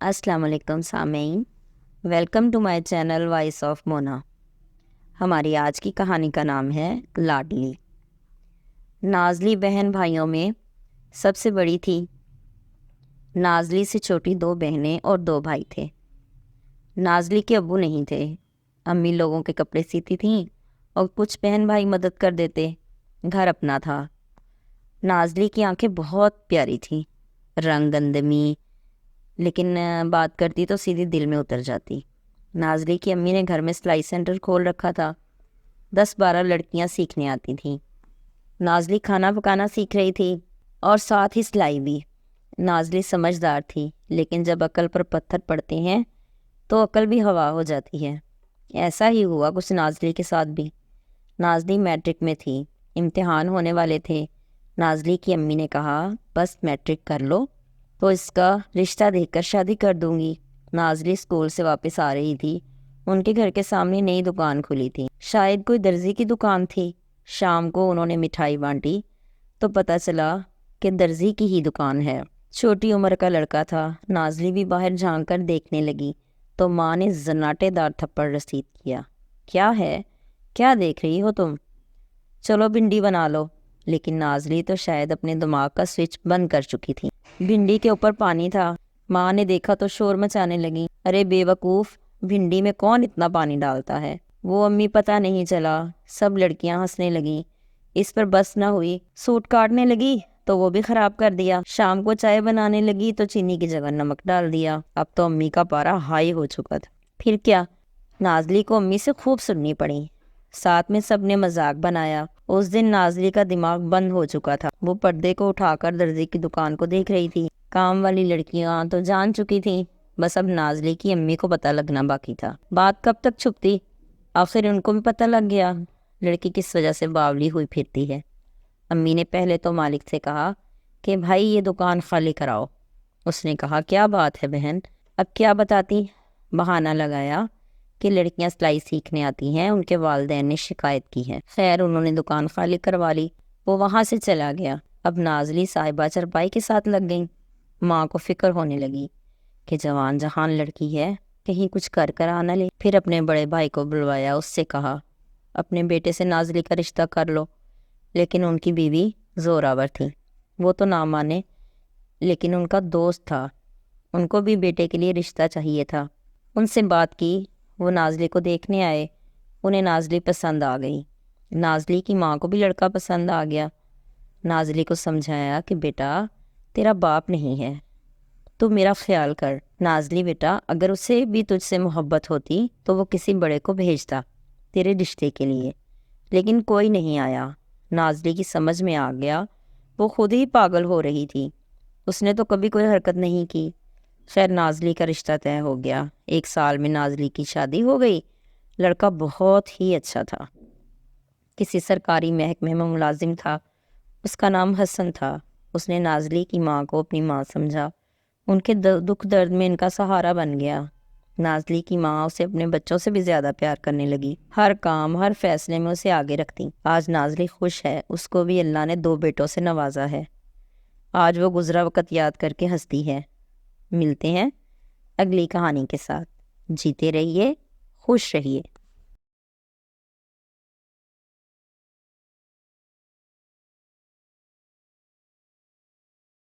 السلام علیکم سامعین، welcome to my channel voice of Mona. ہماری آج کی کہانی کا نام ہے لاڈلی۔ نازلی بہن بھائیوں میں سب سے بڑی تھی۔ نازلی سے چھوٹی 2 بہنیں اور 2 بھائی تھے۔ نازلی کے ابو نہیں تھے، امی لوگوں کے کپڑے سیتی تھیں اور کچھ بہن بھائی مدد کر دیتے، گھر اپنا تھا۔ نازلی کی آنکھیں بہت پیاری تھیں، رنگ گندمی، لیکن بات کرتی تو سیدھی دل میں اتر جاتی۔ نازلی کی امی نے گھر میں سلائی سینٹر کھول رکھا تھا، 10-12 لڑکیاں سیکھنے آتی تھیں۔ نازلی کھانا پکانا سیکھ رہی تھی اور ساتھ ہی سلائی بھی۔ نازلی سمجھدار تھی، لیکن جب عقل پر پتھر پڑتے ہیں تو عقل بھی ہوا ہو جاتی ہے۔ ایسا ہی ہوا کچھ نازلی کے ساتھ بھی۔ نازلی میٹرک میں تھی، امتحان ہونے والے تھے۔ نازلی کی امی نے کہا بس میٹرک کر لو تو اس کا رشتہ دیکھ کر شادی کر دوں گی۔ نازلی اسکول سے واپس آ رہی تھی، ان کے گھر کے سامنے نئی دکان کھلی تھی، شاید کوئی درزی کی دکان تھی۔ شام کو انہوں نے مٹھائی بانٹی تو پتہ چلا کہ درزی کی ہی دکان ہے۔ چھوٹی عمر کا لڑکا تھا۔ نازلی بھی باہر جھانک کر دیکھنے لگی تو ماں نے زناٹے دار تھپڑ رسید کیا۔ کیا ہے؟ کیا دیکھ رہی ہو تم؟ چلو بھنڈی بنا لو۔ لیکن نازلی تو شاید اپنے دماغ کا سوئچ بند کر چکی تھی۔ بھنڈی کے اوپر پانی تھا۔ ماں نے دیکھا تو شور مچانے لگی، ارے بے وقوف، بھنڈی میں کون اتنا پانی ڈالتا ہے؟ وہ امی پتہ نہیں چلا۔ سب لڑکیاں ہنسنے لگیں۔ اس پر بس نہ ہوئی، سوٹ کاٹنے لگی تو وہ بھی خراب کر دیا۔ شام کو چائے بنانے لگی تو چینی کی جگہ نمک ڈال دیا۔ اب تو امی کا پارا ہائی ہو چکا تھا۔ پھر کیا؟ نازلی کو امی سے خوب سننی پڑی۔ ساتھ میں سب نے مذاق بنایا۔ اس دن نازلی کا دماغ بند ہو چکا تھا۔ وہ پردے کو اٹھا کر درزی کی دکان کو دیکھ رہی تھی۔ کام والی لڑکیاں تو جان چکی تھیں، بس اب نازلی کی امی کو پتہ لگنا باقی تھا۔ بات کب تک چھپتی؟ آخر ان کو بھی پتہ لگ گیا، لڑکی کس وجہ سے باولی ہوئی پھرتی ہے۔ امی نے پہلے تو مالک سے کہا کہ بھائی یہ دکان خالی کراؤ۔ اس نے کہا کیا بات ہے بہن، اب کیا بتاتی؟ بہانہ لگایا کہ لڑکیاں سلائی سیکھنے آتی ہیں، ان کے والدین نے شکایت کی ہے۔ خیر انہوں نے دکان خالی کروا لی، وہ وہاں سے چلا گیا۔ اب نازلی صاحبہ چرپائی کے ساتھ لگ گئی۔ ماں کو فکر ہونے لگی کہ جوان جہان لڑکی ہے، کہیں کچھ کر آنا لے۔ پھر اپنے بڑے بھائی کو بلوایا، اس سے کہا اپنے بیٹے سے نازلی کا رشتہ کر لو۔ لیکن ان کی بیوی زوراور تھی، وہ تو نہ مانے، لیکن ان کا دوست تھا، ان کو بھی بیٹے کے لیے رشتہ چاہیے تھا۔ ان سے بات کی، وہ نازلی کو دیکھنے آئے، انہیں نازلی پسند آ گئی۔ نازلی کی ماں کو بھی لڑکا پسند آ گیا۔ نازلی کو سمجھایا کہ بیٹا تیرا باپ نہیں ہے، تو میرا خیال کر۔ نازلی بیٹا اگر اسے بھی تجھ سے محبت ہوتی تو وہ کسی بڑے کو بھیجتا تیرے رشتے کے لیے، لیکن کوئی نہیں آیا۔ نازلی کی سمجھ میں آ گیا وہ خود ہی پاگل ہو رہی تھی، اس نے تو کبھی کوئی حرکت نہیں کی۔ خیر نازلی کا رشتہ طے ہو گیا۔ 1 سال میں نازلی کی شادی ہو گئی۔ لڑکا بہت ہی اچھا تھا، کسی سرکاری محکمے میں ملازم تھا۔ اس کا نام حسن تھا۔ اس نے نازلی کی ماں کو اپنی ماں سمجھا، ان کے دکھ درد میں ان کا سہارا بن گیا۔ نازلی کی ماں اسے اپنے بچوں سے بھی زیادہ پیار کرنے لگی، ہر کام ہر فیصلے میں اسے آگے رکھتی۔ آج نازلی خوش ہے، اس کو بھی اللہ نے 2 بیٹوں سے نوازا ہے۔ آج وہ گزرا وقت یاد کر کے ہنستی ہے۔ ملتے ہیں اگلی کہانی کے ساتھ۔ جیتے رہیے، خوش رہیے۔